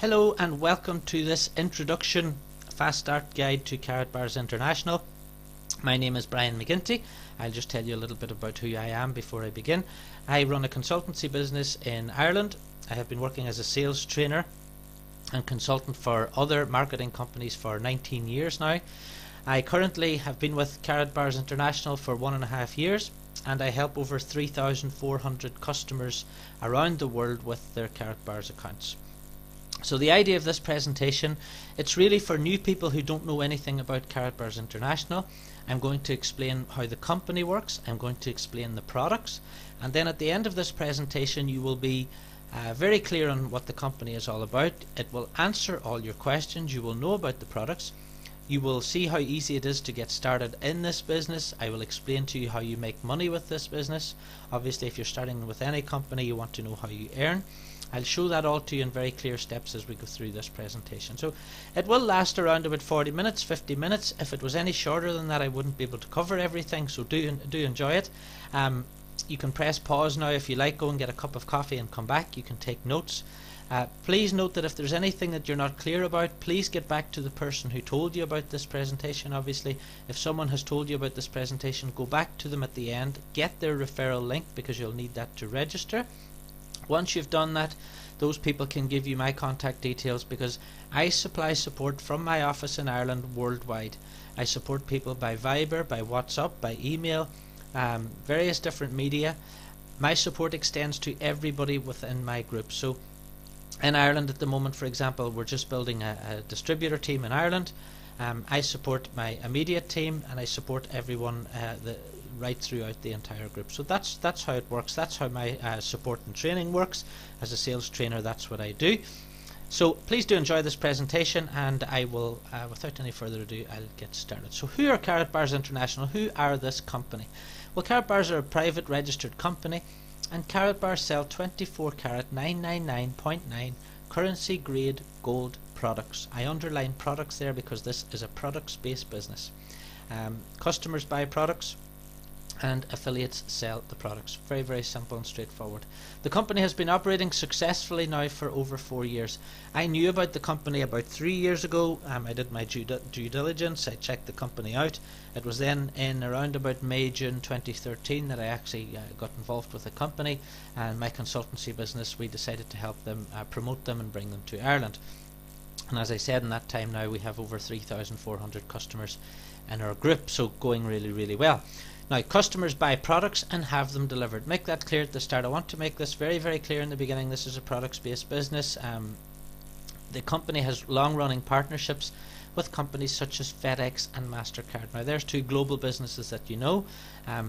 Hello and welcome to this introduction fast start guide to Karatbars International. My name is Brian McGinty. I'll just tell you a little bit about who I am before I begin. I run a consultancy business in Ireland. I have been working as a sales trainer and consultant for other marketing companies for 19 years now. I currently have been with Karatbars International for 1.5 years, and I help over 3,400 customers around the world with their Karatbars accounts. So the idea of this presentation, it's really for new people who don't know anything about Karatbars International. I'm going to explain how the company works, I'm going to explain the products, and then at the end of this presentation you will be very clear on what the company is all about. It will answer all your questions, you will know about the products, you will see how easy it is to get started in this business. I will explain to you how you make money with this business. Obviously if you're starting with any company you want to know how you earn. I'll show that all to you in very clear steps as we go through this presentation. So it will last around about 40 minutes, 50 minutes. If it was any shorter than that I wouldn't be able to cover everything, so do enjoy it. You can press pause now if you like, go and get a cup of coffee and come back. You can take notes. Please note that if there's anything that you're not clear about, please get back to the person who told you about this presentation. Obviously if someone has told you about this presentation, go back to them at the end, get their referral link because you'll need that to register. Once you've done that, those people can give you my contact details because I supply support from my office in Ireland worldwide. I support people by Viber, by WhatsApp, by email, various different media. My support extends to everybody within my group. So in Ireland at the moment, for example, we're just building a distributor team in Ireland. I support my immediate team and I support everyone right throughout the entire group. So that's how it works. That's how my support and training works. As a sales trainer, that's what I do. So please do enjoy this presentation, and I will, without any further ado, I'll get started. So who are Karatbars International? Who are this company? Well, Karatbars are a private registered company, and Karatbars sell 24 karat 999.9 currency grade gold products. I underline products there because this is a products based business. Customers buy products and affiliates sell the products. Very, very simple and straightforward. The company has been operating successfully now for over 4 years. I knew about the company about 3 years ago. I did my due diligence. I checked the company out. It was then in around about May, June 2013 that I actually got involved with the company, and my consultancy business, we decided to help them promote them and bring them to Ireland. And as I said, in that time now we have over 3,400 customers in our group, so going really, really well. Now, customers buy products and have them delivered. Make that clear at the start. I want to make this very, very clear in the beginning. This is a products-based business. The company has long-running partnerships with companies such as Fedex and Mastercard. Now, there's two global businesses that you know,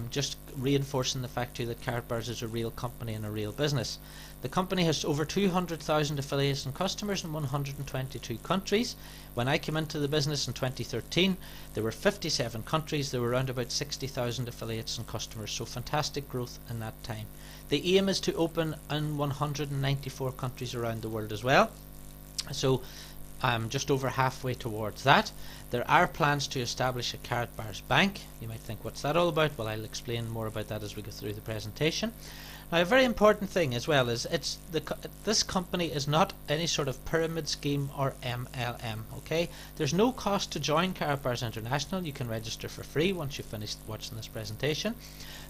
just reinforcing the fact too that Karatbars is a real company and a real business. The company has over 200,000 affiliates and customers in 122 countries. When I came into the business in 2013, there were 57 countries. There were around about 60,000 affiliates and customers, so fantastic growth in that time. The aim is to open in 194 countries around the world as well. So just over halfway towards that. There are plans to establish a Karatbars bank. You might think, what's that all about? Well, I'll explain more about that as we go through the presentation. Now, a very important thing as well is this company is not any sort of pyramid scheme or MLM. Okay, there's no cost to join Karatbars International. You can register for free once you've finished watching this presentation.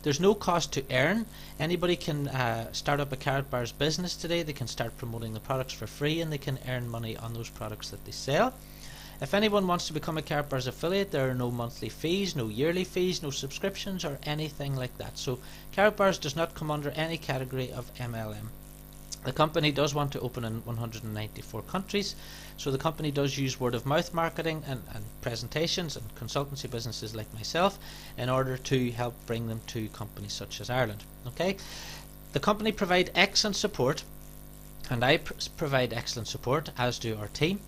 There's no cost to earn. Anybody can start up a Karatbars business today. They can start promoting the products for free and they can earn money on those products that they sell. If anyone wants to become a Karatbars affiliate, there are no monthly fees, no yearly fees, no subscriptions or anything like that. So Karatbars does not come under any category of MLM. The company does want to open in 194 countries, so the company does use word of mouth marketing and presentations and consultancy businesses like myself in order to help bring them to companies such as Ireland. Okay, the company provide excellent support, and I provide excellent support, as do our team.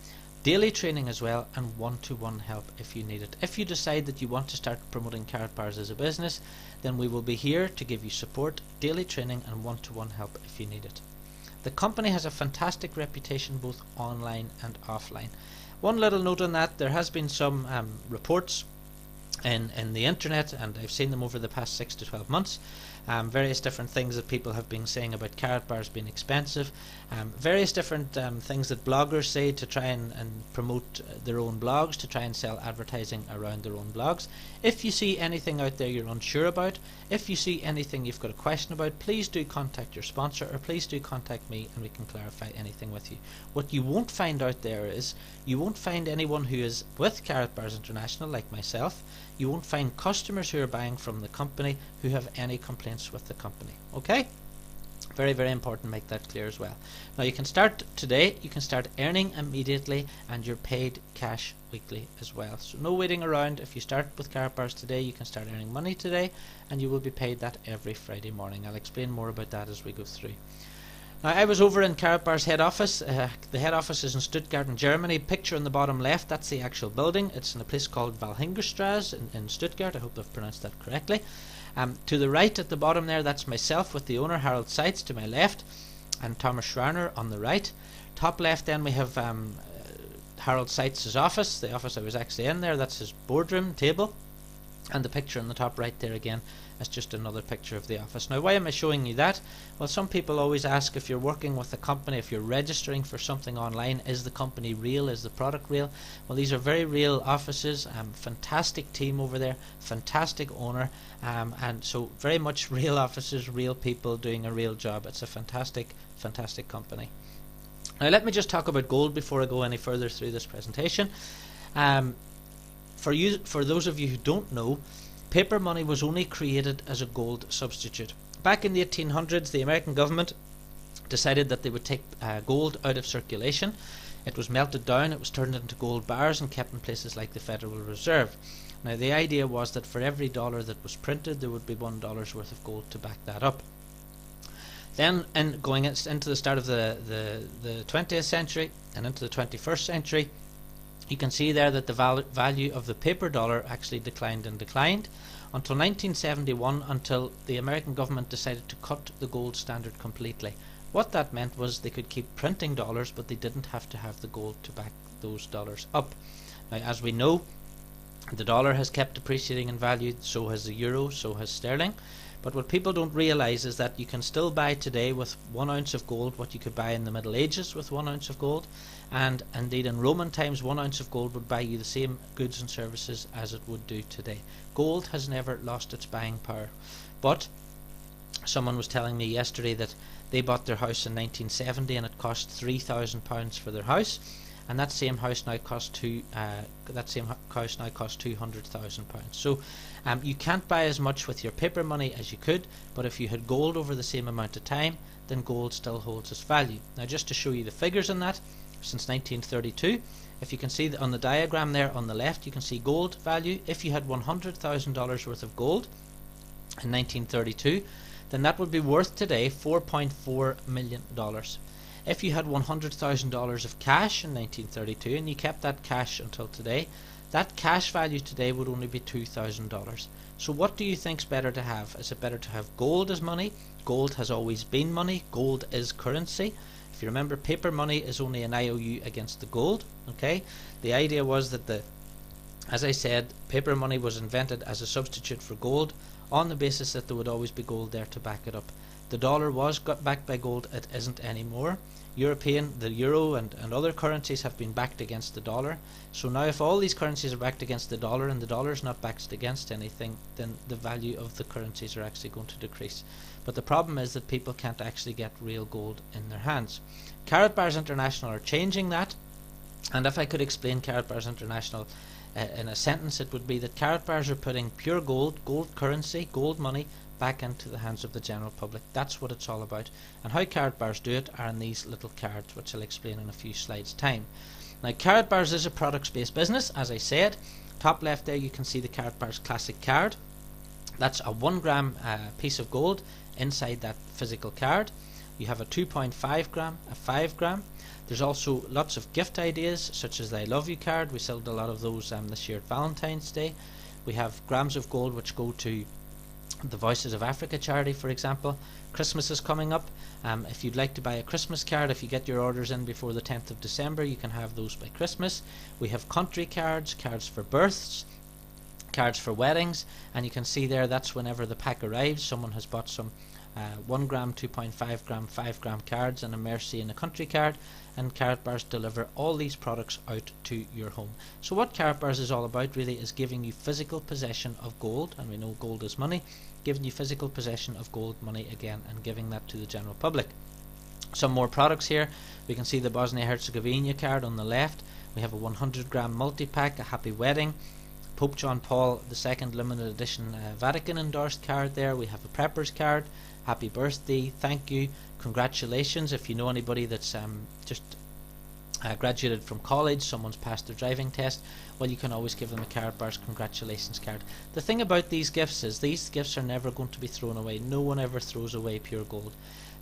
Daily training as well, and one-to-one help if you need it. If you decide that you want to start promoting Karatbars as a business, then we will be here to give you support, daily training and one-to-one help if you need it. The company has a fantastic reputation both online and offline. One little note on that, there has been some reports in the internet, and I've seen them over the past 6 to 12 months, various different things that people have been saying about Karatbars being expensive, various different things that bloggers say to try and promote their own blogs, to try and sell advertising around their own blogs. If you see anything out there you're unsure about, if you see anything you've got a question about, please do contact your sponsor, or please do contact me and we can clarify anything with you. What you won't find out there is, you won't find anyone who is with Karatbars International like myself. You won't find customers who are buying from the company who have any complaints with the company. Okay? Very, very important to make that clear as well. Now you can start today, you can start earning immediately, and you're paid cash weekly as well. So no waiting around. If you start with Karatbars today, you can start earning money today, and you will be paid that every Friday morning. I'll explain more about that as we go through. Now I was over in Karatbars head office. The head office is in Stuttgart in Germany. Picture on the bottom left, that's the actual building. It's in a place called Walhingerstrasse in Stuttgart. I hope I've pronounced that correctly. To the right at the bottom there, that's myself with the owner Harold Seitz to my left, and Thomas Schwerner on the right. Top left then we have Harold Seitz's office, the office I was actually in there. That's his boardroom table, and the picture on the top right there again is just another picture of the office. Now why am I showing you that? Well, some people always ask, if you're working with a company, if you're registering for something online, is the company real, is the product real? Well, these are very real offices, fantastic team over there, fantastic owner, and so very much real offices, real people doing a real job. It's a fantastic company. Now let me just talk about gold before I go any further through this presentation. For those of you who don't know, paper money was only created as a gold substitute. Back in the 1800s, the American government decided that they would take gold out of circulation. It was melted down, it was turned into gold bars and kept in places like the Federal Reserve. Now the idea was that for every dollar that was printed, there would be $1 worth of gold to back that up. Then, going into the start of the 20th century and into the 21st century, you can see there that the value of the paper dollar actually declined and declined until 1971, until the American government decided to cut the gold standard completely. What that meant was they could keep printing dollars, but they didn't have to have the gold to back those dollars up. Now, as we know, the dollar has kept depreciating in value, so has the euro, so has sterling. But what people don't realize is that you can still buy today with 1 ounce of gold what you could buy in the Middle Ages with 1 ounce of gold, and indeed in Roman times 1 ounce of gold would buy you the same goods and services as it would do today. Gold has never lost its buying power. But someone was telling me yesterday that they bought their house in 1970 and it cost £3,000 for their house, and that same house now costs £200,000. So you can't buy as much with your paper money as you could, but if you had gold over the same amount of time, then gold still holds its value. Now just to show you the figures on that, since 1932, if you can see on the diagram there on the left, you can see gold value. If you had $100,000 worth of gold in 1932, then that would be worth today $4.4 million. If you had $100,000 of cash in 1932 and you kept that cash until today, that cash value today would only be $2,000. So what do you think's better to have? Is it better to have gold as money? Gold has always been money. Gold is currency. If you remember, paper money is only an IOU against the gold. Okay, the idea was that as I said, paper money was invented as a substitute for gold on the basis that there would always be gold there to back it up. The dollar was got backed by gold, it isn't anymore. The euro and other currencies have been backed against the dollar. So now if all these currencies are backed against the dollar and the dollar is not backed against anything, then the value of the currencies are actually going to decrease. But the problem is that people can't actually get real gold in their hands. Karatbars International are changing that, and if I could explain Karatbars International in a sentence, it would be that Karatbars are putting pure gold, gold currency, gold money back into the hands of the general public. That's what it's all about. And how Karatbars do it are in these little cards, which I'll explain in a few slides time. Now Karatbars is a products-based business, as I said. Top left there you can see the Karatbars Classic card. That's a 1 gram piece of gold inside that physical card. You have a 2.5 gram, a 5 gram. There's also lots of gift ideas, such as the I Love You card. We sold a lot of those this year at Valentine's Day. We have grams of gold which go to the Voices of Africa charity, for example. Christmas is coming up. If you'd like to buy a Christmas card, if you get your orders in before the 10th of December, you can have those by Christmas. We have country cards, cards for births, cards for weddings, and you can see there that's whenever the pack arrives. Someone has bought some 1 gram, 2.5 gram, 5 gram cards and a Mercy and a Country card, and Karatbars deliver all these products out to your home. So what Karatbars is all about really is giving you physical possession of gold, and we know gold is money, giving you physical possession of gold money again and giving that to the general public. Some more products here. We can see the Bosnia-Herzegovina card on the left. We have a 100 gram multi-pack, a happy wedding, Pope John Paul II limited edition Vatican endorsed card there. We have a Preppers card, happy birthday, thank you, congratulations. If you know anybody that's just graduated from college, someone's passed their driving test, well, you can always give them a Karatbars congratulations card. The thing about these gifts is these gifts are never going to be thrown away. No one ever throws away pure gold.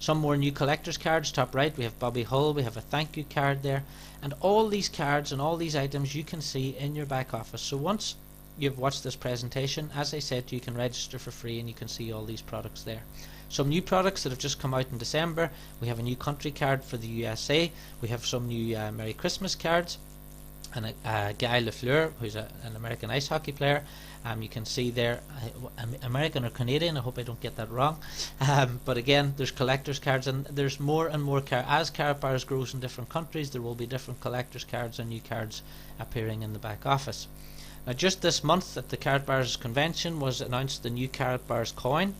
Some more new collector's cards. Top right we have Bobby Hull, we have a thank you card there, and all these cards and all these items you can see in your back office. So once you've watched this presentation, as I said, you can register for free and you can see all these products there. Some new products that have just come out in December. We have a new country card for the USA. We have some new Merry Christmas cards, and Guy Lafleur, who's an American ice hockey player. You can see there, American or Canadian, I hope I don't get that wrong. But again, there's collector's cards, and there's more and more as Karatbars grows in different countries, there will be different collector's cards and new cards appearing in the back office. Now, just this month at the Karatbars convention was announced the new Karatbars coin.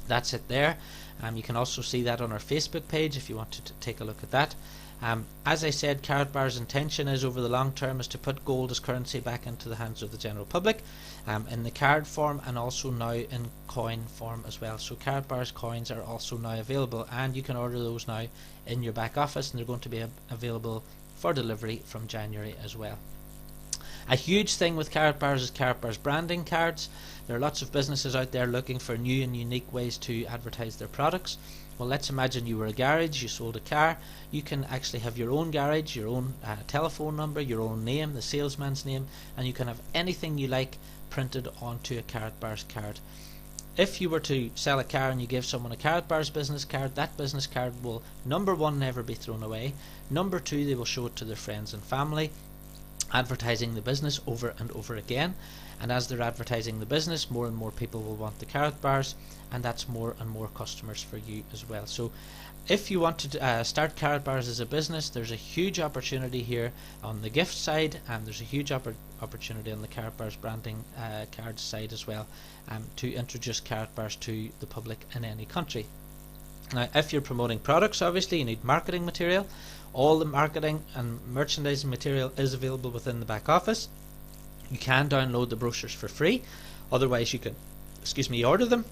That's it there. You can also see that on our Facebook page if you want to take a look at that. As I said, Karatbars' intention is over the long term is to put gold as currency back into the hands of the general public, in the card form and also now in coin form as well. So Karatbars coins are also now available, and you can order those now in your back office, and they're going to be available for delivery from January as well. A huge thing with Karatbars is Karatbars branding cards. There are lots of businesses out there looking for new and unique ways to advertise their products. Well, let's imagine you were a garage, you sold a car. You can actually have your own garage, your own telephone number, your own name, the salesman's name, and you can have anything you like printed onto a Karatbars card. If you were to sell a car and you give someone a Karatbars business card, that business card will, number one, never be thrown away. Number two, they will show it to their friends and family, advertising the business over and over again. And as they're advertising the business, more and more people will want the Karatbars, and that's more and more customers for you as well. So if you want to start Karatbars as a business, there's a huge opportunity here on the gift side, and there's a huge opportunity on the Karatbars branding card side as well, to introduce Karatbars to the public in any country. Now, if you're promoting products, obviously you need marketing material. All the marketing and merchandising material is available within the back office. You can download the brochures for free, otherwise you can order them.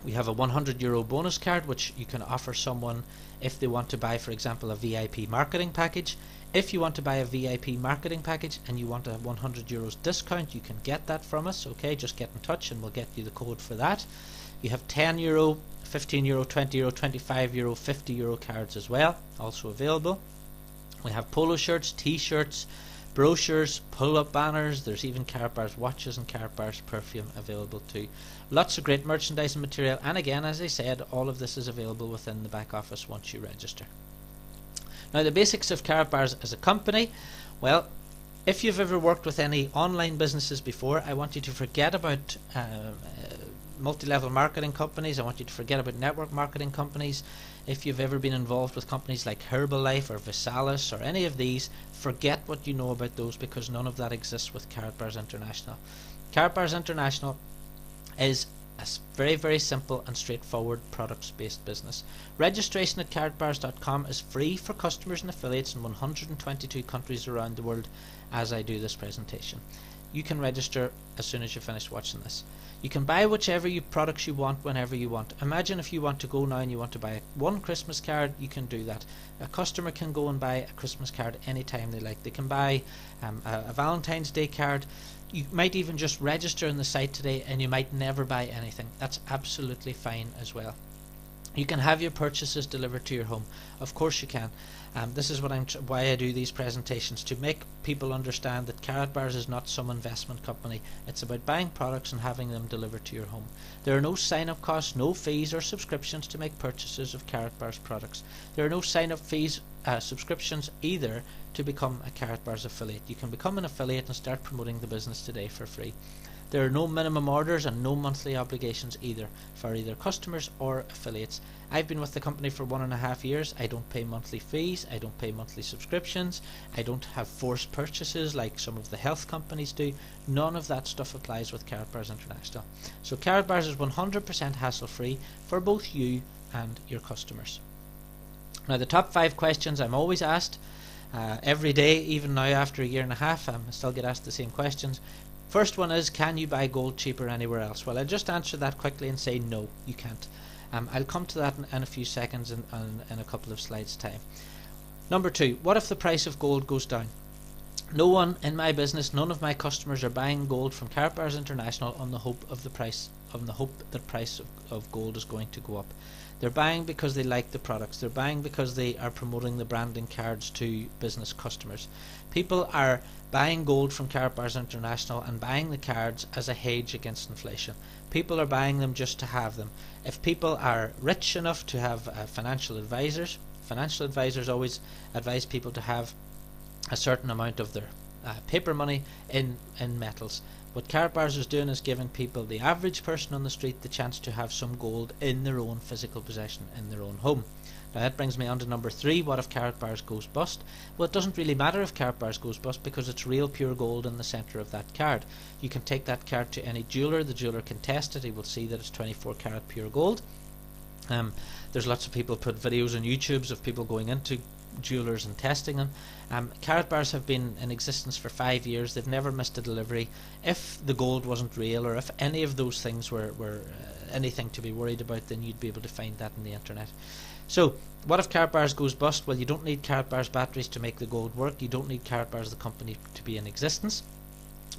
We have a €100 bonus card which you can offer someone if they want to buy, for example, a VIP marketing package. If you want to buy a VIP marketing package and you want a €100 discount, you can get that from us. Okay, just get in touch and we'll get you the code for that. You have €10, €15, €20, €25, €50 cards as well, also available. We have polo shirts, t-shirts, brochures, pull-up banners. There's even Karatbars watches and Karatbars perfume available too. Lots of great merchandising material, and again, as I said, all of this is available within the back office once you register. Now, the basics of Karatbars as a company. Well, if you've ever worked with any online businesses before, I want you to forget about multi-level marketing companies. I want you to forget about network marketing companies. If you've ever been involved with companies like Herbalife or Visalis or any of these, forget what you know about those, because none of that exists with Karatbars International. Karatbars International is a very, very simple and straightforward products-based business. Registration at karatbars.com is free for customers and affiliates in 122 countries around the world as I do this presentation. You can register as soon as you finish watching this. You can buy whichever products you want whenever you want. Imagine if you want to go now and you want to buy one Christmas card, you can do that. A customer can go and buy a Christmas card anytime they like. They can buy a Valentine's Day card. You might even just register on the site today and you might never buy anything. That's absolutely fine as well. You can have your purchases delivered to your home. Of course you can. This is why I do these presentations, to make people understand that Karatbars is not some investment company. It's about buying products and having them delivered to your home. There are no sign-up costs, no fees or subscriptions to make purchases of Karatbars products. There are no sign-up fees, subscriptions either to become a Karatbars affiliate. You can become an affiliate and start promoting the business today for free. There are no minimum orders and no monthly obligations either for either customers or affiliates. I've been with the company for 1.5 years. I don't pay monthly fees, I don't pay monthly subscriptions, I don't have forced purchases like some of the health companies do. None of that stuff applies with Karatbars International. So Karatbars is 100% hassle free for both you and your customers. Now the top 5 questions I'm always asked every day, even now after 1.5 years, I still get asked the same questions. First one is, can you buy gold cheaper anywhere else? Well, I'll just answer that quickly and say no, you can't. I'll come to that in a few seconds in a couple of slides time. Number 2, what if the price of gold goes down? No one in my business, none of my customers are buying gold from Karatbars International on the hope that price of gold is going to go up. They're buying because they like the products. They're buying because they are promoting the branding cards to business customers. People are buying gold from Karatbars International and buying the cards as a hedge against inflation. People are buying them just to have them. If people are rich enough to have financial advisors always advise people to have a certain amount of their paper money in metals. What Karatbars is doing is giving people, the average person on the street, the chance to have some gold in their own physical possession, in their own home. Now that brings me on to number 3, what if Karatbars goes bust? Well, it doesn't really matter if Karatbars goes bust because it's real pure gold in the centre of that card. You can take that card to any jeweller, the jeweller can test it, he will see that it's 24 karat pure gold. There's lots of people put videos on YouTube of people going into jewelers and testing them. Karatbars have been in existence for 5 years. They've never missed a delivery. If the gold wasn't real, or if any of those things were anything to be worried about, then you'd be able to find that on the internet. So what if Karatbars goes bust? Well, you don't need Karatbars batteries to make the gold work. You don't need Karatbars the company to be in existence,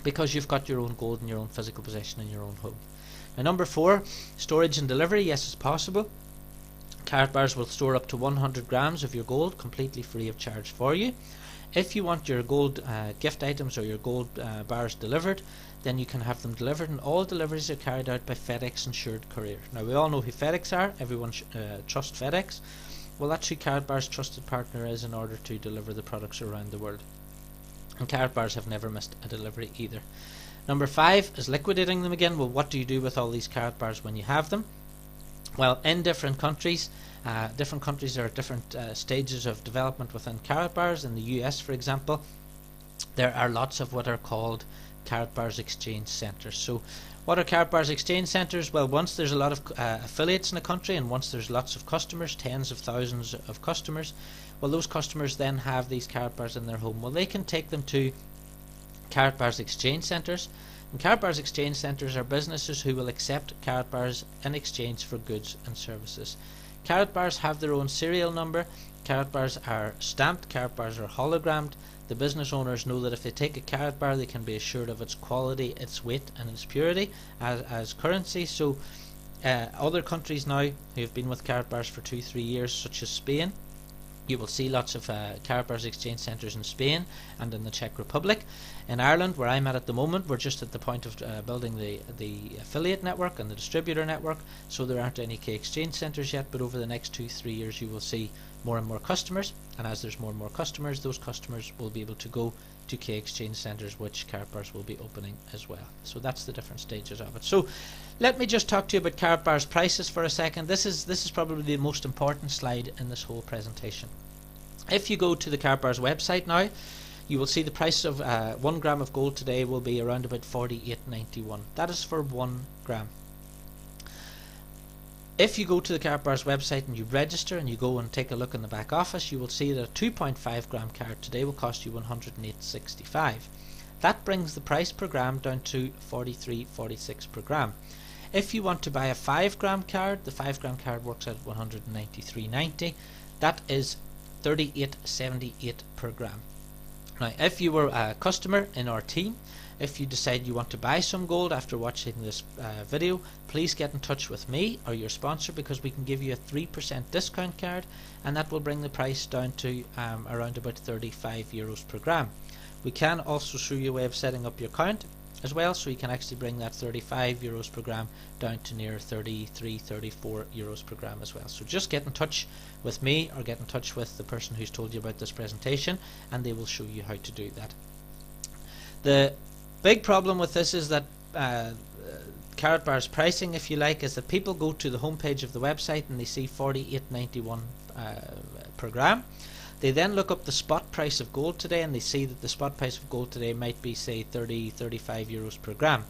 because you've got your own gold in your own physical possession in your own home. Now number 4, storage and delivery. Yes, it's possible. Karatbars will store up to 100 grams of your gold completely free of charge for you. If you want your gold gift items or your gold bars delivered, then you can have them delivered, and all deliveries are carried out by Fedex Insured courier. Now we all know who Fedex are, everyone trusts Fedex. Well, that's who Karatbars' trusted partner is in order to deliver the products around the world. And Karatbars have never missed a delivery either. Number 5 is liquidating them again. Well, what do you do with all these Karatbars when you have them? Well, in different countries are at different stages of development within Karatbars. In the US, for example, there are lots of what are called Karatbars exchange centres. So what are Karatbars exchange centres? Well, once there's a lot of affiliates in a country, and once there's lots of customers, tens of thousands of customers, well, those customers then have these Karatbars in their home. Well, they can take them to Karatbars exchange centres. And Karatbars exchange centres are businesses who will accept Karatbars in exchange for goods and services. Karatbars have their own serial number. Karatbars are stamped. Karatbars are hologrammed. The business owners know that if they take a Karatbar, they can be assured of its quality, its weight and its purity as currency. So other countries now who have been with Karatbars for 2-3 years, such as Spain, you will see lots of Karatbars exchange centres in Spain and in the Czech Republic. In Ireland, where I'm at the moment, we're just at the point of building the affiliate network and the distributor network, so there aren't any K exchange centres yet, but over the next 2-3 years you will see more and more customers, and as there's more and more customers, those customers will be able to go to K exchange centres, which Karatbars will be opening as well. So that's the different stages of it. So let me just talk to you about Karatbars prices for a second. This is probably the most important slide in this whole presentation. If you go to the Karatbars website now, you will see the price of 1 gram of gold today will be around about $48.91. That is for 1 gram. If you go to the Karatbars website and you register and you go and take a look in the back office, you will see that a 2.5 gram card today will cost you $108.65. That brings the price per gram down to $43.46 per gram. If you want to buy a 5 gram card, the 5 gram card works out $193.90. That is $38.78 per gram. Now, if you were a customer in our team, if you decide you want to buy some gold after watching this video, please get in touch with me or your sponsor, because we can give you a 3% discount card, and that will bring the price down to around about €35 per gram. We can also show you a way of setting up your account as well, so you can actually bring that €35 per gram down to near €33-34 per gram as well. So just get in touch with me or get in touch with the person who's told you about this presentation, and they will show you how to do that. The big problem with this is that Karatbars pricing, if you like, is that people go to the homepage of the website and they see 48.91 per gram. They then look up the spot price of gold today and they see that the spot price of gold today might be, say, 35 euros per gram.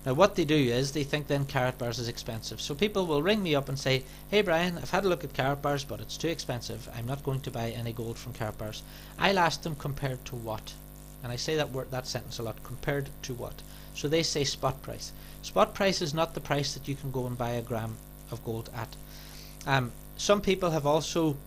Now what they do is they think then Karatbars is expensive. So people will ring me up and say, hey Brian, I've had a look at Karatbars, but it's too expensive. I'm not going to buy any gold from Karatbars. I'll ask them compared to what? And I say that sentence a lot, compared to what? So they say spot price. Spot price is not the price that you can go and buy a gram of gold at. Some people have also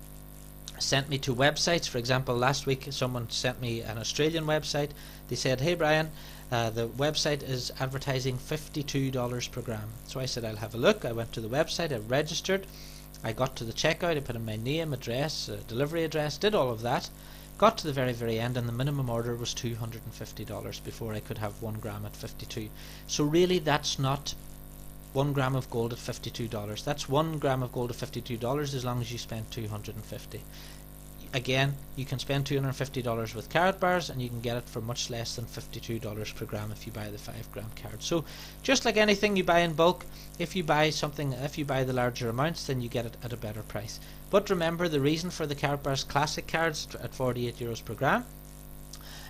sent me to websites. For example, last week someone sent me an Australian website. They said, hey Brian, the website is advertising $52 per gram. So I said, I'll have a look. I went to the website, I registered, I got to the checkout, I put in my name, address, delivery address, did all of that, got to the very end, and the minimum order was $250 before I could have 1 gram at 52. So really that's not 1 gram of gold at $52. That's 1 gram of gold at $52 as long as you spend $250. Again, you can spend $250 with Karatbars and you can get it for much less than $52 per gram if you buy the 5 gram card. So just like anything you buy in bulk, if you buy the larger amounts, then you get it at a better price. But remember, the reason for the Karatbars classic cards at 48 euros per gram,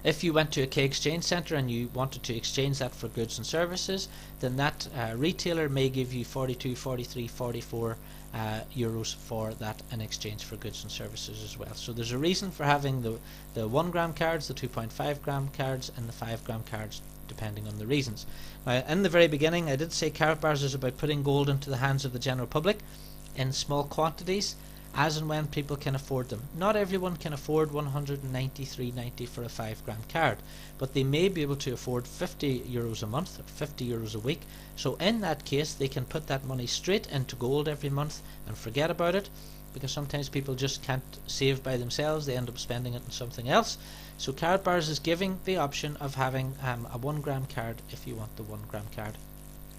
if you went to a K exchange centre and you wanted to exchange that for goods and services, then that retailer may give you 42, 43, 44 euros for that in exchange for goods and services as well. So there's a reason for having the 1 gram cards, the 2.5 gram cards and the 5 gram cards, depending on the reasons. Now, in the very beginning I did say Karatbars is about putting gold into the hands of the general public in small quantities as and when people can afford them. Not everyone can afford 193.90 for a 5 gram card, but they may be able to afford 50 euros a month or 50 euros a week. So in that case they can put that money straight into gold every month and forget about it, because sometimes people just can't save by themselves, they end up spending it on something else. So Karatbars is giving the option of having a 1 gram card if you want the 1 gram card.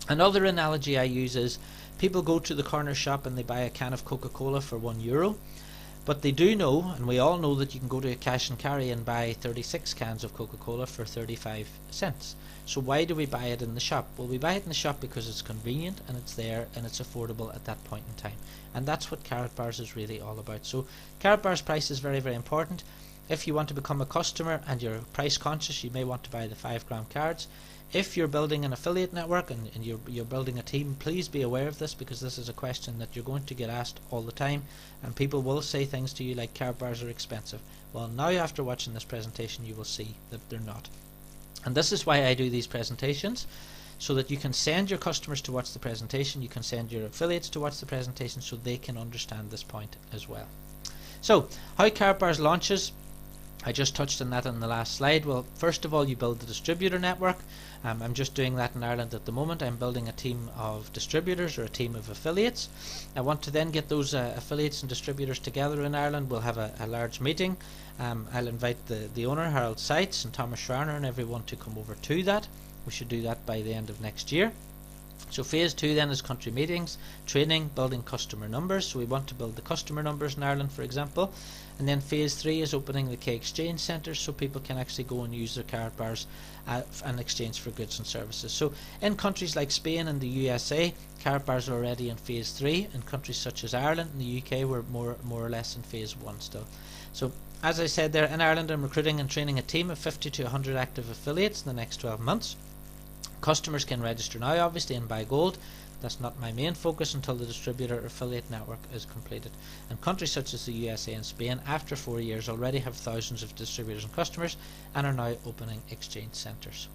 Another analogy I use is people go to the corner shop and they buy a can of Coca-Cola for €1, but they do know, and we all know, that you can go to a cash and carry and buy 36 cans of Coca-Cola for 35 cents. So why do we buy it in the shop? Well, we buy it in the shop because it's convenient and it's there and it's affordable at that point in time. And that's what Karatbars is really all about. So Karatbars price is very important. If you want to become a customer and you're price conscious, you may want to buy the 5 gram cards. If you're building an affiliate network and you're building a team, please be aware of this, because this is a question that you're going to get asked all the time, and people will say things to you like Karatbars are expensive. Well, now after watching this presentation you will see that they're not. And this is why I do these presentations, so that you can send your customers to watch the presentation, you can send your affiliates to watch the presentation, so they can understand this point as well. So, how Karatbars launches, I just touched on that in the last slide. Well, first of all, you build the distributor network. I'm just doing that in Ireland at the moment. I'm building a team of distributors or a team of affiliates. I want to then get those affiliates and distributors together in Ireland. We'll have a large meeting. I'll invite the owner, Harold Seitz, and Thomas Schreiner and everyone to come over to that. We should do that by the end of next year. So phase 2 then is country meetings, training, building customer numbers. So we want to build the customer numbers in Ireland, for example. And then phase 3 is opening the K exchange centres, so people can actually go and use their Karatbars and exchange for goods and services. So in countries like Spain and the USA, Karatbars are already in phase 3. In countries such as Ireland and the UK, we're more or less in phase 1 still. So as I said there, in Ireland I'm recruiting and training a team of 50 to 100 active affiliates in the next 12 months. Customers can register now, obviously, and buy gold. That's not my main focus until the distributor affiliate network is completed. And countries such as the USA and Spain, after 4 years, already have thousands of distributors and customers and are now opening exchange centres.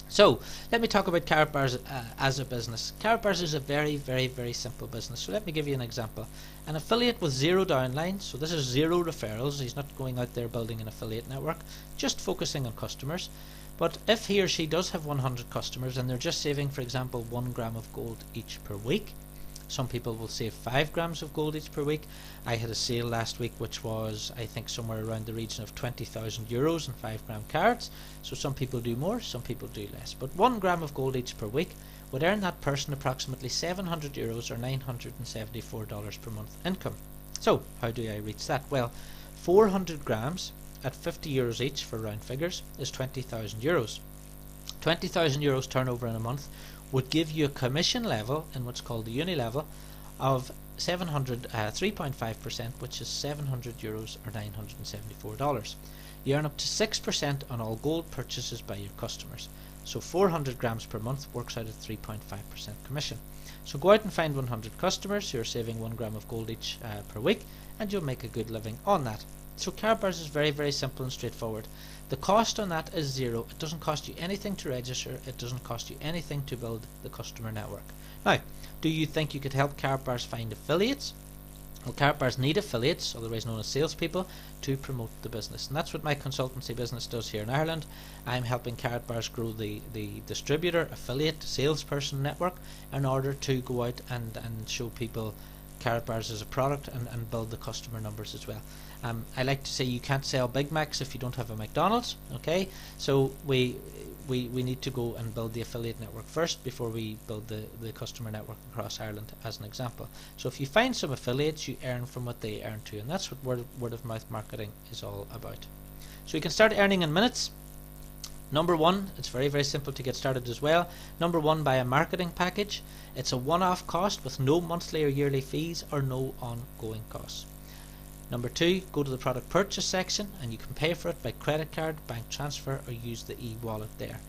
So let me talk about Karatbars as a business. Karatbars is a very simple business. So let me give you an example. An affiliate with 0 downline, so this is 0 referrals. He's not going out there building an affiliate network, just focusing on customers. But if he or she does have 100 customers and they're just saving, for example, 1 gram of gold each per week, some people will save 5 grams of gold each per week. I had a sale last week which was, I think, somewhere around the region of 20,000 euros in 5 gram cards. So some people do more, some people do less. But 1 gram of gold each per week would earn that person approximately 700 euros or $974 per month income. So how do I reach that? Well, 400 grams at 50 euros each for round figures is 20,000 euros. €20,000 turnover in a month would give you a commission level in what's called the uni level of 3.5%, which is €700 or $974. You earn up to 6% on all gold purchases by your customers. So 400 grams per month works out at 3.5% commission. So go out and find 100 customers who are saving 1 gram of gold each per week, and you'll make a good living on that. So Karatbars is very, very simple and straightforward. The cost on that is zero. It doesn't cost you anything to register. It doesn't cost you anything to build the customer network. Now, do you think you could help Karatbars find affiliates? Well, Karatbars need affiliates, otherwise known as salespeople, to promote the business. And that's what my consultancy business does here in Ireland. I'm helping Karatbars grow the distributor, affiliate, salesperson network in order to go out and show people Karatbars as a product and build the customer numbers as well. I like to say you can't sell Big Macs if you don't have a McDonald's. Okay, so we need to go and build the affiliate network first before we build the customer network across Ireland, as an example. So if you find some affiliates, you earn from what they earn too, and that's what word of mouth marketing is all about. So you can start earning in minutes. Number one, it's very, very simple to get started as well. Number one, buy a marketing package. It's a one-off cost with no monthly or yearly fees or no ongoing costs. Number two, go to the product purchase section and you can pay for it by credit card, bank transfer, or use the e-wallet there.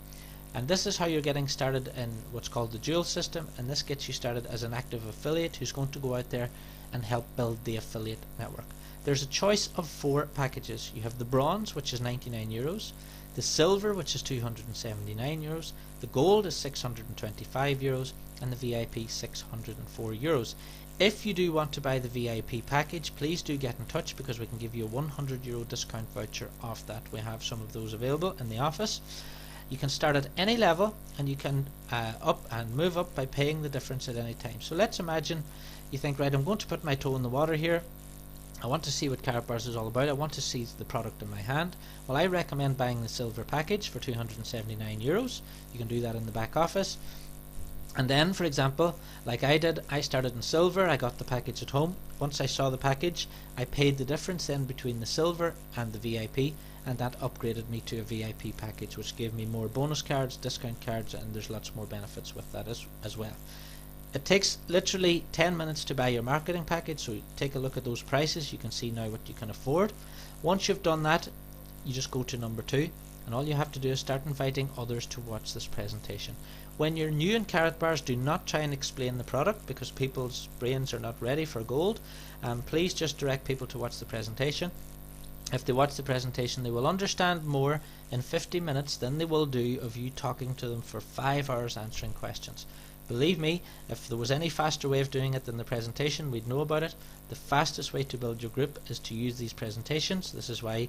And this is how you're getting started in what's called the dual system, and this gets you started as an active affiliate who's going to go out there and help build the affiliate network. There's a choice of 4 packages. You have the bronze, which is €99, the silver, which is €279, the gold is €625, and the VIP €604. If you do want to buy the VIP package, please do get in touch because we can give you a €100 discount voucher off that. We have some of those available in the office. You can start at any level and you can up and move up by paying the difference at any time. So let's imagine you think, right, I'm going to put my toe in the water here. I want to see what Karatbars is all about. I want to see the product in my hand. Well, I recommend buying the silver package for €279. You can do that in the back office. And then, for example, like I did, I started in silver, I got the package at home. Once I saw the package, I paid the difference then between the silver and the VIP, and that upgraded me to a VIP package, which gave me more bonus cards, discount cards, and there's lots more benefits with that as well. It takes literally 10 minutes to buy your marketing package, so take a look at those prices. You can see now what you can afford. Once you've done that, you just go to number 2, and all you have to do is start inviting others to watch this presentation. When you're new in Karatbars, do not try and explain the product because people's brains are not ready for gold. Please just direct people to watch the presentation. If they watch the presentation, they will understand more in 50 minutes than they will do of you talking to them for 5 hours answering questions. Believe me, if there was any faster way of doing it than the presentation, we'd know about it. The fastest way to build your group is to use these presentations. This is why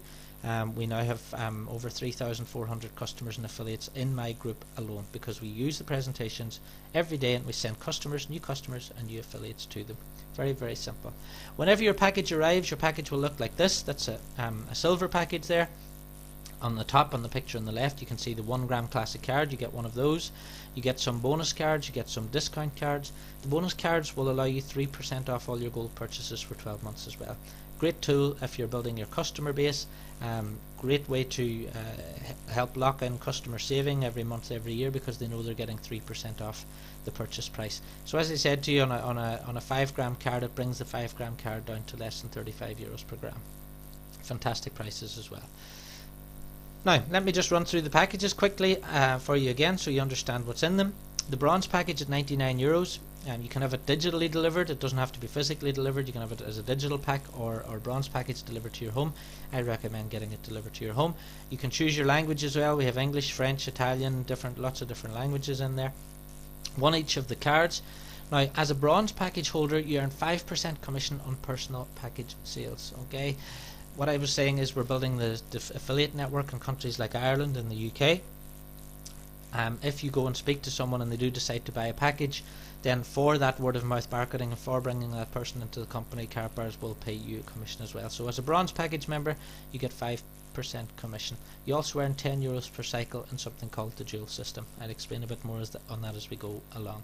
we now have over 3,400 customers and affiliates in my group alone, because we use the presentations every day and we send customers, new customers and new affiliates to them. Very, very simple. Whenever your package arrives, your package will look like this. That's a silver package there. On the top, on the picture on the left, you can see the 1 gram classic card. You get one of those. You get some bonus cards, you get some discount cards. The bonus cards will allow you 3% off all your gold purchases for 12 months as well. Great tool if you're building your customer base. Great way to help lock in customer saving every month, every year, because they know they're getting 3% off the purchase price. So as I said to you, on a 5 gram card, it brings the 5 gram card down to less than €35 per gram. Fantastic prices as well. Now, let me just run through the packages quickly for you again so you understand what's in them. The bronze package at €99, you can have it digitally delivered. It doesn't have to be physically delivered. You can have it as a digital pack or bronze package delivered to your home. I recommend getting it delivered to your home. You can choose your language as well. We have English, French, Italian, lots of different languages in there. One each of the cards. Now, as a bronze package holder, you earn 5% commission on personal package sales. Okay. What I was saying is we're building the affiliate network in countries like Ireland and the UK. If you go and speak to someone and they do decide to buy a package, then for that word of mouth marketing and for bringing that person into the company, Karatbars will pay you a commission as well. So as a bronze package member, you get 5% commission. You also earn €10 per cycle in something called the dual system. I'll explain a bit more on that as we go along.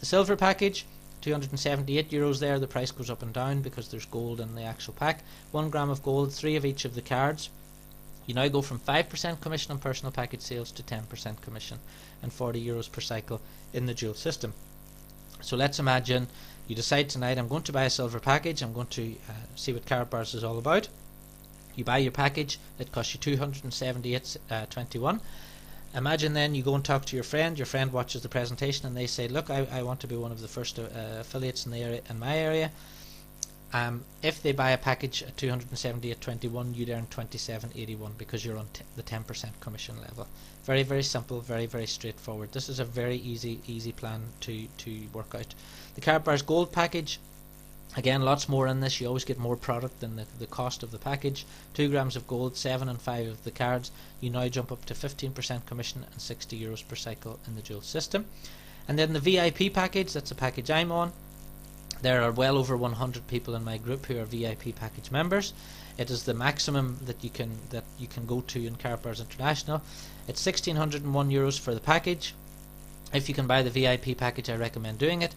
The silver package, €278 there. The price goes up and down because there's gold in the actual pack. 1 gram of gold, 3 of each of the cards. You now go from 5% commission on personal package sales to 10% commission and €40 per cycle in the dual system. So let's imagine you decide tonight, I'm going to buy a silver package, I'm going to see what Karatbars is all about. You buy your package, it costs you $278.21. Imagine then you go and talk to your friend watches the presentation and they say, look, I want to be one of the first affiliates in my area. If they buy a package at $278.21, you'd earn $27.81 because you're on the 10% commission level. Very, very simple, very, very straightforward. This is a very easy plan to work out. The Karatbars Gold package, again, lots more in this. You always get more product than the cost of the package. 2 grams of gold, 7 and 5 of the cards. You now jump up to 15% commission and €60 per cycle in the dual system. And then the VIP package, that's the package I'm on. There are well over 100 people in my group who are VIP package members. It is the maximum that you can go to in Karatbars International. It's €1,601 for the package. If you can buy the VIP package, I recommend doing it.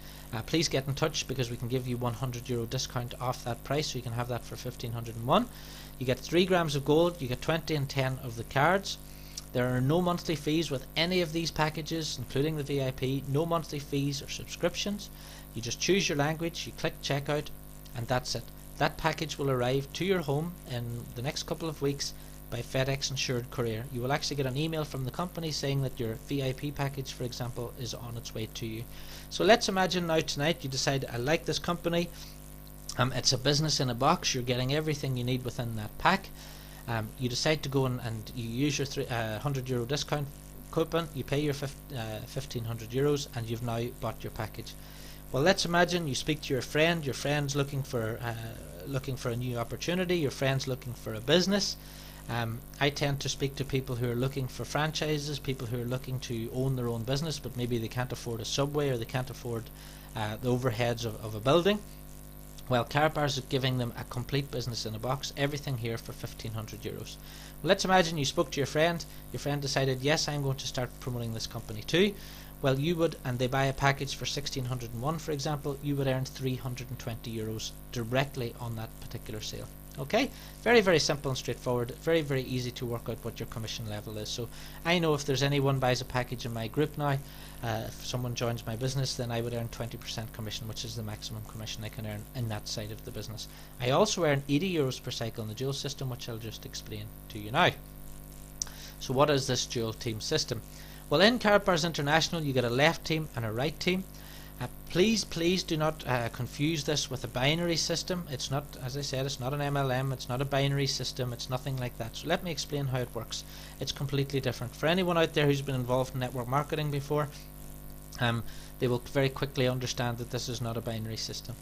Please get in touch because we can give you €100 discount off that price, so you can have that for $1,501. You get 3 grams of gold, you get 20 and 10 of the cards. There are no monthly fees with any of these packages, including the VIP. No monthly fees or subscriptions. You just choose your language, you click checkout, and that's it. That package will arrive to your home in the next couple of weeks by Fedex Insured courier. You will actually get an email from the company saying that your VIP package, for example, is on its way to you. So let's imagine now tonight you decide, I like this company. It's a business in a box. You're getting everything you need within that pack. You decide to go and you use your €100 discount coupon. You pay your €1,500 and you've now bought your package. Well, let's imagine you speak to your friend. Your friend's looking for a new opportunity. Your friend's looking for a business. I tend to speak to people who are looking for franchises, people who are looking to own their own business, but maybe they can't afford a subway or they can't afford the overheads of a building. Well, Karatbars is giving them a complete business in a box, everything here for €1,500. Well, let's imagine you spoke to your friend decided, yes, I'm going to start promoting this company too. Well, you would, and they buy a package for $1,601, for example, you would earn €320 directly on that particular sale. Okay, very, very simple and straightforward, very, very easy to work out what your commission level is. So I know if there's anyone buys a package in my group now, if someone joins my business, then I would earn 20% commission, which is the maximum commission I can earn in that side of the business. I also earn €80 per cycle in the dual system, which I'll just explain to you now. So what is this dual team system? Well, in Karatbars International, you get a left team and a right team. Please do not confuse this with a binary system. It's not, as I said, it's not an MLM, it's not a binary system, it's nothing like that. So let me explain how it works. It's completely different. For anyone out there who's been involved in network marketing before, they will very quickly understand that this is not a binary system.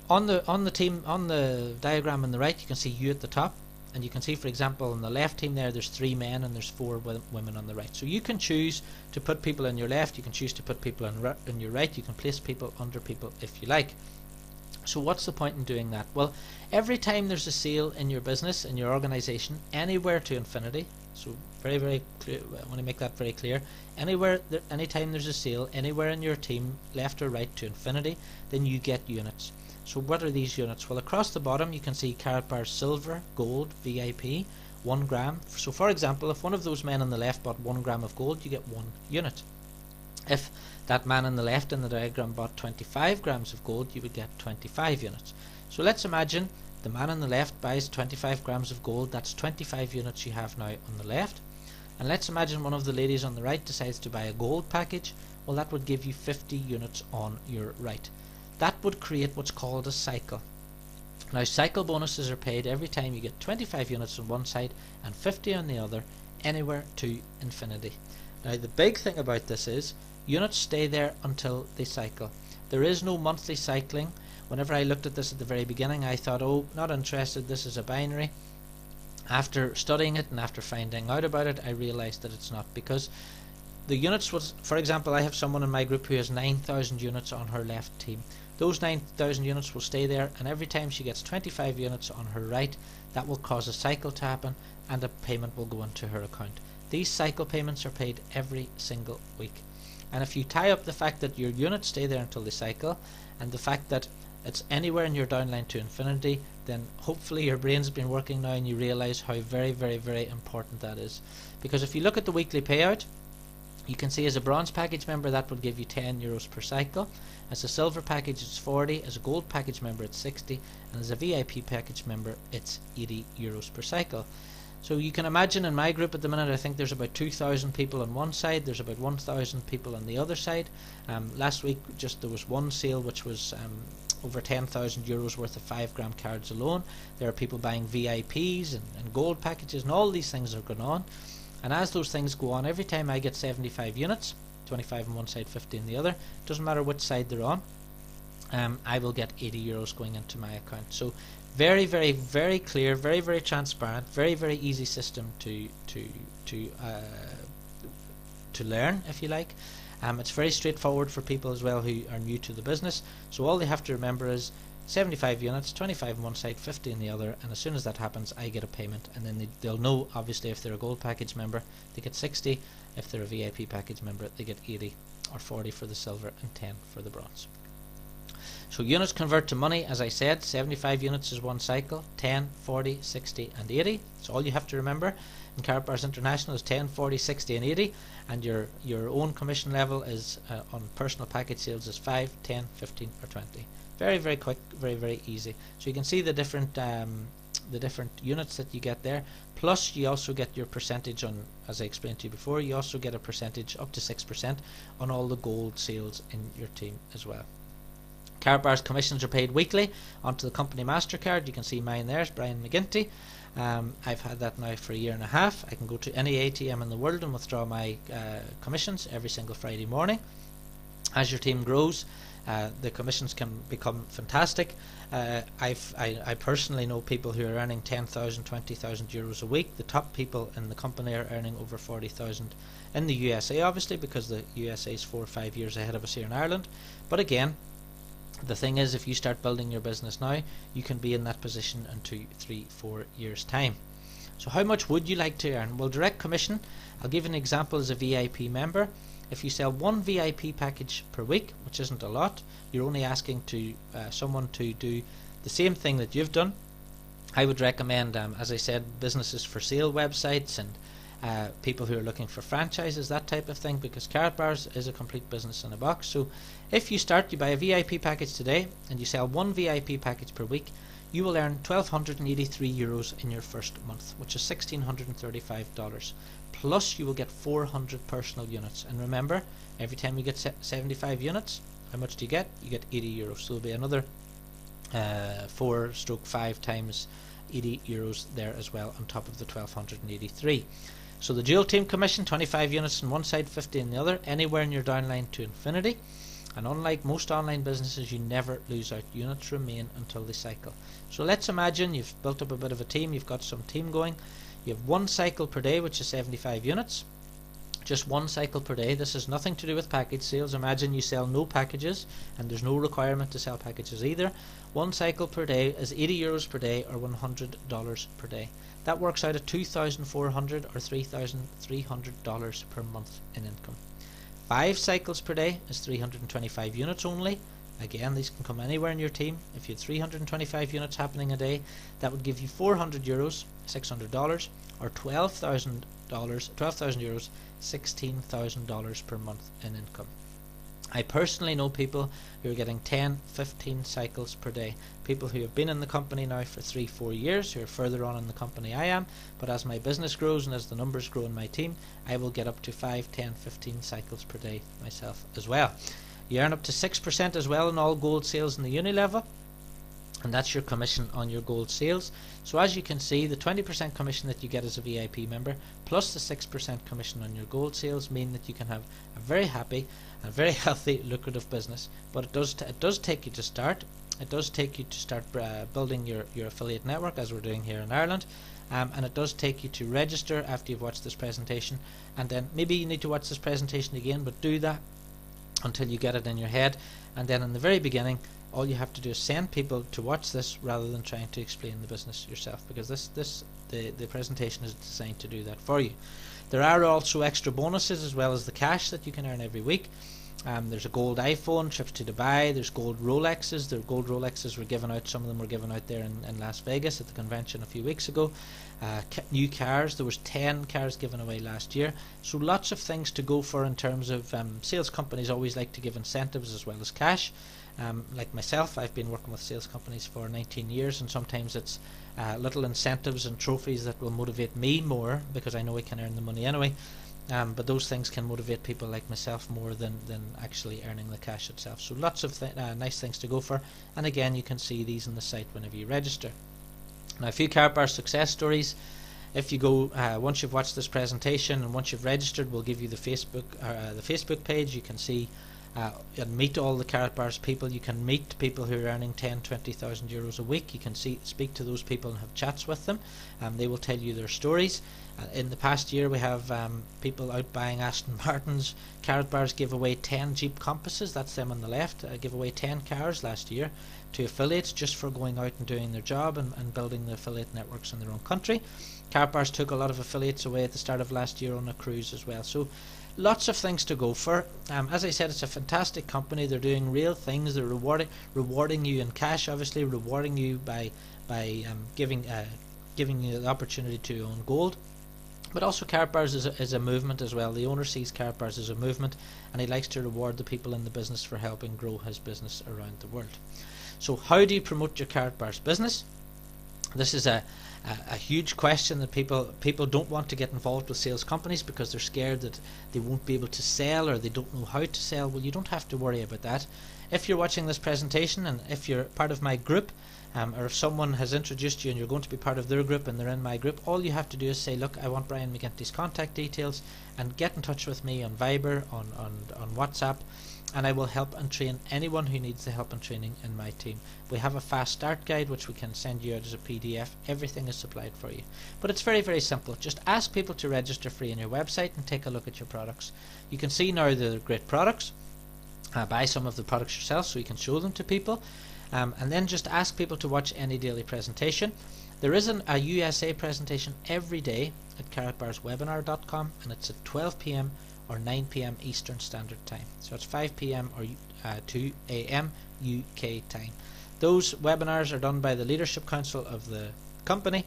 On the diagram on the right, you can see you at the top. And you can see, for example, on the left team there's 3 men and there's 4 women on the right. So you can choose to put people on your left, you can choose to put people on your right, you can place people under people if you like. So what's the point in doing that? Well, every time there's a sale in your business, in your organization, anywhere to infinity, so very, very clear, I want to make that very clear, anytime there's a sale, anywhere in your team, left or right to infinity, then you get units. So what are these units? Well, across the bottom you can see Karatbars Silver, Gold, VIP, 1 gram. So for example, if one of those men on the left bought 1 gram of gold, you get 1 unit. If that man on the left in the diagram bought 25 grams of gold, you would get 25 units. So let's imagine the man on the left buys 25 grams of gold. That's 25 units you have now on the left. And let's imagine one of the ladies on the right decides to buy a gold package. Well, that would give you 50 units on your right. That would create what's called a cycle. Now, cycle bonuses are paid every time you get 25 units on one side and 50 on the other, anywhere to infinity. Now, the big thing about this is units stay there until they cycle. There is no monthly cycling. Whenever I looked at this at the very beginning, I thought, oh, not interested, this is a binary. After studying it and after finding out about it, I realized that it's not, because the units was, for example, I have someone in my group who has 9,000 units on her left team. Those 9,000 units will stay there, and every time she gets 25 units on her right, that will cause a cycle to happen and a payment will go into her account. These cycle payments are paid every single week. And if you tie up the fact that your units stay there until they cycle and the fact that it's anywhere in your downline to infinity, then hopefully your brain's been working now and you realize how very, very, very important that is. Because if you look at the weekly payout, you can see as a bronze package member that will give you €10 per cycle. As a silver package it's 40, as a gold package member it's 60, and as a VIP package member it's €80 per cycle. So you can imagine in my group at the minute, I think there's about 2,000 people on one side, there's about 1,000 people on the other side. Last week just there was one sale which was over €10,000 worth of 5-gram cards alone. There are people buying VIPs and gold packages, and all these things are going on. And as those things go on, every time I get 75 units, 25 on one side, 50 on the other, doesn't matter which side they're on, I will get €80 going into my account. So very, very, very clear, very, very transparent, very, very easy system to learn, if you like. It's very straightforward for people as well who are new to the business. So all they have to remember is 75 units, 25 on one side, 50 on the other, and as soon as that happens I get a payment, and then they'll know obviously if they're a gold package member they get 60, if they're a VIP package member they get 80, or 40 for the silver and 10 for the bronze. So units convert to money, as I said. 75 units is one cycle, 10, 40, 60 and 80. So all you have to remember in Karatbars International is 10, 40, 60 and 80, and your own commission level is on personal package sales is 5, 10, 15 or 20. Very, very quick, very, very easy. So you can see the different units that you get there. Plus you also get your percentage on, as I explained to you before, you also get a percentage up to 6% on all the gold sales in your team as well. Karatbars commissions are paid weekly onto the company Mastercard. You can see mine there, it's Brian McGinty. I've had that now for a year and a half. I can go to any ATM in the world and withdraw my commissions every single Friday morning. As your team grows, the commissions can become fantastic. I personally know people who are earning 10,000, 20,000 euros a week. The top people in the company are earning over 40,000 in the USA, obviously, because the USA is 4 or 5 years ahead of us here in Ireland. But again, the thing is, if you start building your business now, you can be in that position in 2, 3, 4 years time. So how much would you like to earn? Well, direct commission, I'll give you an example as a VIP member. If you sell one VIP package per week, which isn't a lot, you're only asking to someone to do the same thing that you've done. I would recommend, as I said, businesses for sale websites and people who are looking for franchises, that type of thing, because Karatbars is a complete business in a box. So if you buy a VIP package today and you sell one VIP package per week, you will earn €1,283 in your first month, which is $1,635. Plus you will get 400 personal units. And remember, every time you get 75 units, how much do you get? You get €80. So there'll be another 4/5 times €80 there as well on top of the 1,283. So the dual team commission, 25 units on one side, 50 on the other, anywhere in your downline to infinity. And unlike most online businesses, you never lose out. Units remain until they cycle. So let's imagine you've built up a bit of a team, you've got some team going, you have one cycle per day, which is 75 units. Just one cycle per day. This has nothing to do with package sales. Imagine you sell no packages, and there's no requirement to sell packages either. One cycle per day is €80 per day, or $100 per day. That works out at $2,400 or $3,300 per month in income. 5 cycles per day is 325 units only. Again, these can come anywhere in your team. If you had 325 units happening a day, that would give you €400, $600, or $12,000, €12,000, $16,000 per month in income. I personally know people who are getting 10, 15 cycles per day. People who have been in the company now for 3, 4 years, who are further on in the company I am, but as my business grows and as the numbers grow in my team, I will get up to 5, 10, 15 cycles per day myself as well. You earn up to 6% as well in all gold sales in the uni level, and that's your commission on your gold sales. So as you can see, the 20% commission that you get as a VIP member plus the 6% commission on your gold sales mean that you can have a very happy and very healthy, lucrative business. But it does take you to start. It does take you to start building your affiliate network, as we're doing here in Ireland, and it does take you to register after you've watched this presentation, and then maybe you need to watch this presentation again, but do that until you get it in your head. And then in the very beginning, all you have to do is send people to watch this rather than trying to explain the business yourself, because the presentation is designed to do that for you. There are also extra bonuses as well as the cash that you can earn every week. There's a gold iPhone, trips to Dubai. There's gold Rolexes. The gold Rolexes were given out. Some of them were given out there in Las Vegas at the convention a few weeks ago. New cars. There was 10 cars given away last year. So lots of things to go for in terms of sales companies always like to give incentives as well as cash. Like myself, I've been working with sales companies for 19 years, and sometimes it's little incentives and trophies that will motivate me more because I know I can earn the money anyway. But those things can motivate people like myself more than actually earning the cash itself. So lots of nice things to go for, and again you can see these on the site whenever you register. Now, a few Karatbars success stories. If you go once you've watched this presentation and once you've registered, we'll give you the Facebook page. You can see and meet all the Karatbars people. You can meet people who are earning 10,000-20,000 euros a week. You can speak to those people and have chats with them. They will tell you their stories. In the past year, we have people out buying Aston Martins. Karatbars gave away 10 Jeep Compasses, that's them on the left, gave away 10 cars last year to affiliates just for going out and doing their job and building the affiliate networks in their own country. Karatbars took a lot of affiliates away at the start of last year on a cruise as well. So lots of things to go for. As I said, it's a fantastic company. They're doing real things. They're rewarding you in cash, obviously, rewarding you by giving you the opportunity to own gold. But also Karatbars is a movement as well. The owner sees Karatbars as a movement, and he likes to reward the people in the business for helping grow his business around the world. So how do you promote your Karatbars business? This is a huge question that people don't want to get involved with sales companies because they're scared that they won't be able to sell or they don't know how to sell. Well, you don't have to worry about that. If you're watching this presentation and if you're part of my group, or if someone has introduced you and you're going to be part of their group and they're in my group, all you have to do is say, look, I want Brian McGinty's contact details, and get in touch with me on Viber, on WhatsApp, and I will help and train anyone who needs the help and training in my team. We have a fast start guide which we can send you out as a PDF. Everything is supplied for you. But it's very, very simple. Just ask people to register free on your website and take a look at your products. You can see now they're great products. Buy some of the products yourself so you can show them to people. And then just ask people to watch any daily presentation. There is a USA presentation every day at karatbarswebinar.com, and it's at 12 p.m. or 9 p.m. Eastern Standard Time. So it's 5 p.m. or 2 a.m. UK time. Those webinars are done by the Leadership Council of the company.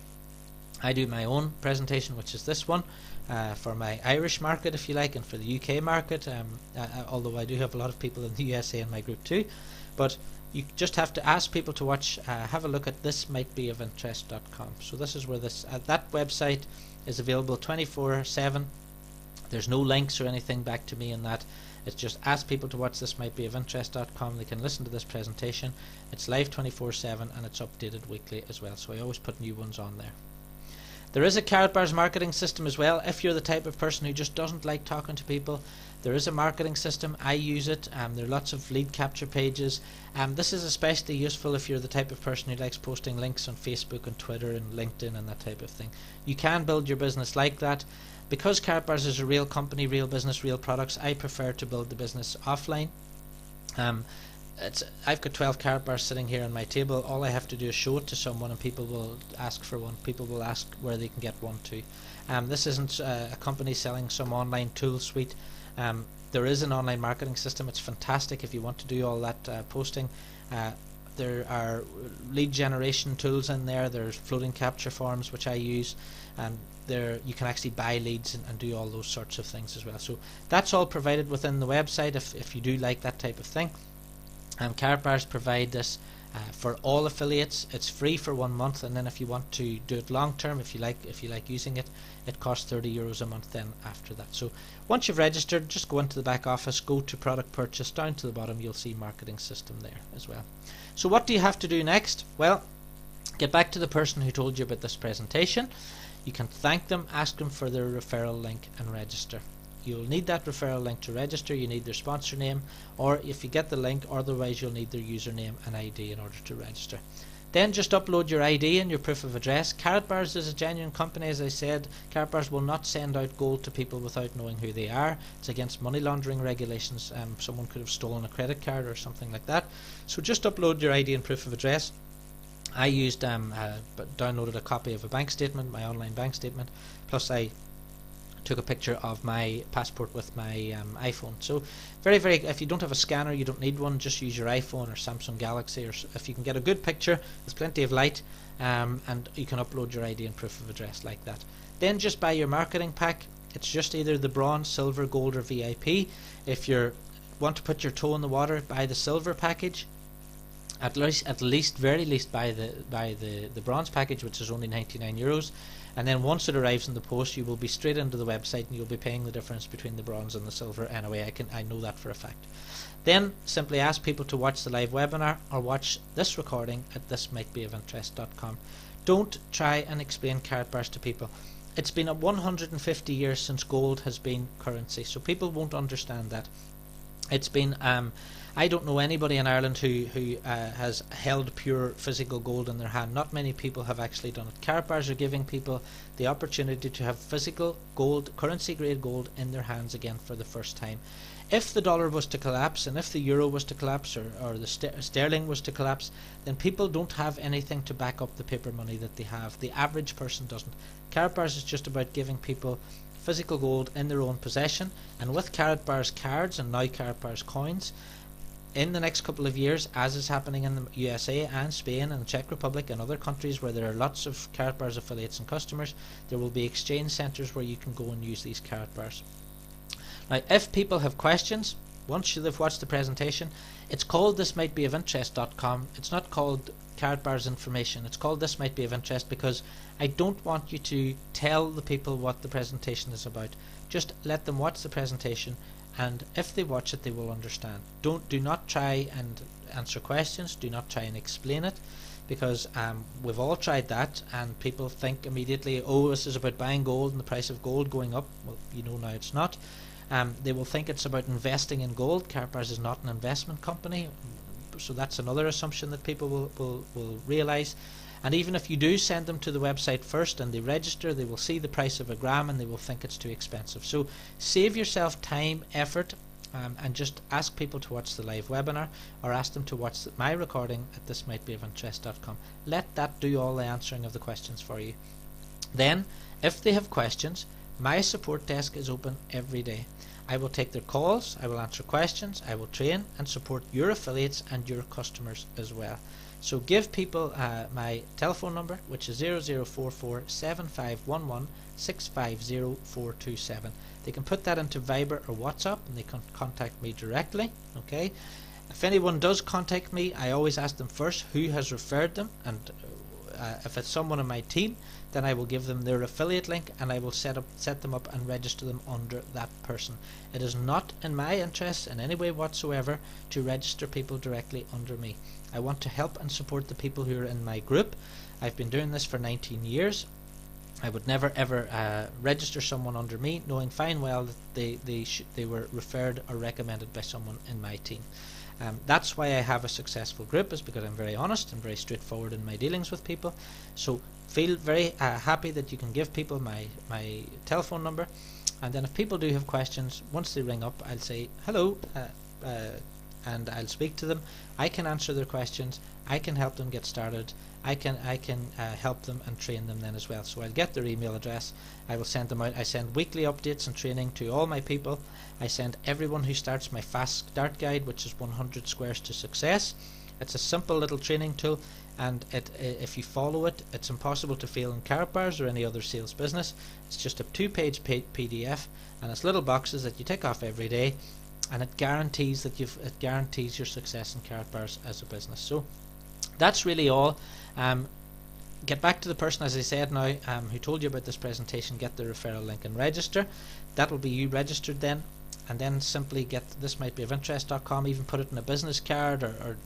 I do my own presentation, which is this one, for my Irish market, if you like, and for the UK market, although I do have a lot of people in the USA in my group too. But you just have to ask people to watch, have a look at thismightbeofinterest.com. So this is where that website is available 24/7. There's no links or anything back to me in that. It's just ask people to watch thismightbeofinterest.com. They can listen to this presentation. It's live 24/7 and it's updated weekly as well. So I always put new ones on there. There is a Karatbars marketing system as well. If you're the type of person who just doesn't like talking to people, there is a marketing system. I use it. There are lots of lead capture pages. This is especially useful if you're the type of person who likes posting links on Facebook and Twitter and LinkedIn and that type of thing. You can build your business like that. Because Karatbars is a real company, real business, real products, I prefer to build the business offline. I've got 12 Karatbars sitting here on my table. All I have to do is show it to someone and people will ask for one. People will ask where they can get one too. This isn't a company selling some online tool suite. There is an online marketing system. It's fantastic if you want to do all that posting. There are lead generation tools in there. There's floating capture forms which I use. There you can actually buy leads and do all those sorts of things as well. So that's all provided within the website if you do like that type of thing. Karatbars provide this for all affiliates. It's free for 1 month, and then if you want to do it long term, if you like using it, it costs €30 a month then after that. So once you've registered, just go into the back office, go to product purchase, down to the bottom you'll see marketing system there as well. So what do you have to do next? Well, get back to the person who told you about this presentation. You can thank them, ask them for their referral link and register. You'll need that referral link to register. You need their sponsor name, or if you get the link, otherwise you'll need their username and ID in order to register. Then just upload your ID and your proof of address. Karatbars is a genuine company, as I said. Karatbars will not send out gold to people without knowing who they are. It's against money laundering regulations. Someone could have stolen a credit card or something like that. So just upload your ID and proof of address. I used downloaded a copy of a bank statement, my online bank statement, plus I took a picture of my passport with my iPhone. So very, very, if you don't have a scanner, you don't need one, just use your iPhone or Samsung Galaxy, or if you can get a good picture, there's plenty of light, and you can upload your ID and proof of address like that. Then just buy your marketing pack. It's just either the bronze, silver, gold or VIP. If you want to put your toe in the water, buy the silver package. At least, very least, buy the bronze package, which is only €99. And then once it arrives in the post, you will be straight into the website and you'll be paying the difference between the bronze and the silver anyway. I know that for a fact. Then simply ask people to watch the live webinar or watch this recording at thismightbeofinterest.com. Don't try and explain Karatbars to people. It's been 150 years since gold has been currency, so people won't understand that. It's been I don't know anybody in Ireland who has held pure physical gold in their hand. Not many people have actually done it. Karatbars are giving people the opportunity to have physical gold, currency grade gold in their hands again for the first time. If the dollar was to collapse, and if the euro was to collapse, or the sterling was to collapse, then people don't have anything to back up the paper money that they have. The average person doesn't. Karatbars is just about giving people physical gold in their own possession, and with Karatbars cards and now Karatbars coins, in the next couple of years, as is happening in the USA and Spain and the Czech Republic and other countries where there are lots of Karatbars affiliates and customers, there will be exchange centres where you can go and use these Karatbars. Now, if people have questions, once they've watched the presentation, it's called thismightbeofinterest.com. It's not called Karatbars information. It's called This Might Be of Interest because I don't want you to tell the people what the presentation is about. Just let them watch the presentation, and if they watch it, they will understand. Do not try and answer questions. Do not try and explain it, because we've all tried that, and people think immediately, oh, this is about buying gold and the price of gold going up. Well, you know now it's not. They will think it's about investing in gold. Karatbars is not an investment company, so that's another assumption that people will realise. And even if you do send them to the website first and they register, they will see the price of a gram and they will think it's too expensive. So save yourself time, effort, and just ask people to watch the live webinar, or ask them to watch my recording at thismightbeofinterest.com. Let that do all the answering of the questions for you. Then, if they have questions, my support desk is open every day. I will take their calls, I will answer questions, I will train and support your affiliates and your customers as well. So give people my telephone number, which is 0044 7511 650 427. They can put that into Viber or WhatsApp and they can contact me directly. Okay. If anyone does contact me, I always ask them first who has referred them, and if it's someone on my team, then I will give them their affiliate link and I will set them up and register them under that person. It is not in my interest in any way whatsoever to register people directly under me. I want to help and support the people who are in my group. I've been doing this for 19 years. I would never ever register someone under me, knowing fine well that they were referred or recommended by someone in my team. That's why I have a successful group, is because I'm very honest and very straightforward in my dealings with people. So feel very happy that you can give people my telephone number, and then if people do have questions, once they ring up, I'll say hello, and I'll speak to them. I can answer their questions. I can help them get started. I can help them and train them then as well. So I'll get their email address. I will send them out. I send weekly updates and training to all my people. I send everyone who starts my Fast Start Guide, which is 100 Squares to Success. It's a simple little training tool, and if you follow it, it's impossible to fail in Karatbars or any other sales business. It's just a 2-page PDF, and it's little boxes that you tick off every day, and it guarantees your success in Karatbars as a business. So that's really all. Get back to the person, as I said now, who told you about this presentation. Get the referral link and register. That will be you registered then, and then simply get thismightbeofinterest.com. Even put it in a business card, or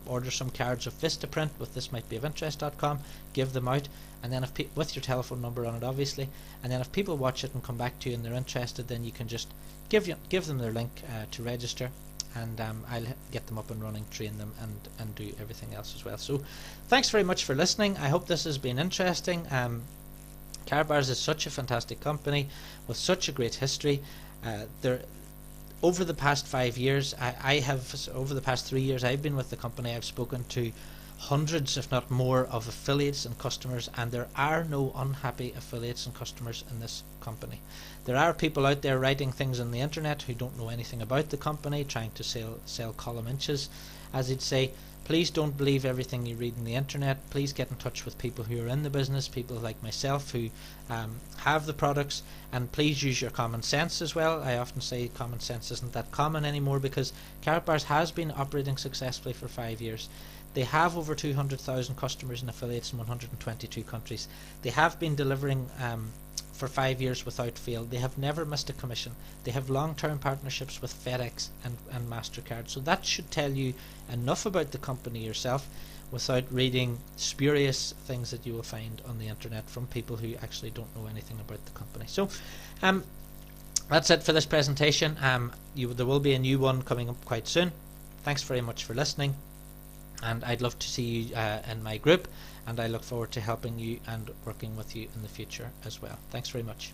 order some cards of Vistaprint with thismightbeofinterest.com. Give them out, and then with your telephone number on it, obviously. And then if people watch it and come back to you and they're interested, then you can just give them their link to register, and I'll get them up and running, train them, and do everything else as well. So thanks very much for listening. I hope this has been interesting. Karatbars is such a fantastic company with such a great history. Over the past 5 years, over the past 3 years I've been with the company, I've spoken to hundreds, if not more, of affiliates and customers, and there are no unhappy affiliates and customers in this company. There are people out there writing things on the internet who don't know anything about the company, trying to sell column inches, as he'd say. Please don't believe everything you read on the internet. Please get in touch with people who are in the business, people like myself who have the products, and please use your common sense as well. I often say common sense isn't that common anymore, because Karatbars has been operating successfully for 5 years. They have over 200,000 customers and affiliates in 122 countries. They have been delivering for 5 years without fail. They have never missed a commission. They have long-term partnerships with Fedex and Mastercard. So that should tell you enough about the company yourself without reading spurious things that you will find on the internet from people who actually don't know anything about the company. So that's it for this presentation. There will be a new one coming up quite soon. Thanks very much for listening, and I'd love to see you in my group, and I look forward to helping you and working with you in the future as well. Thanks very much.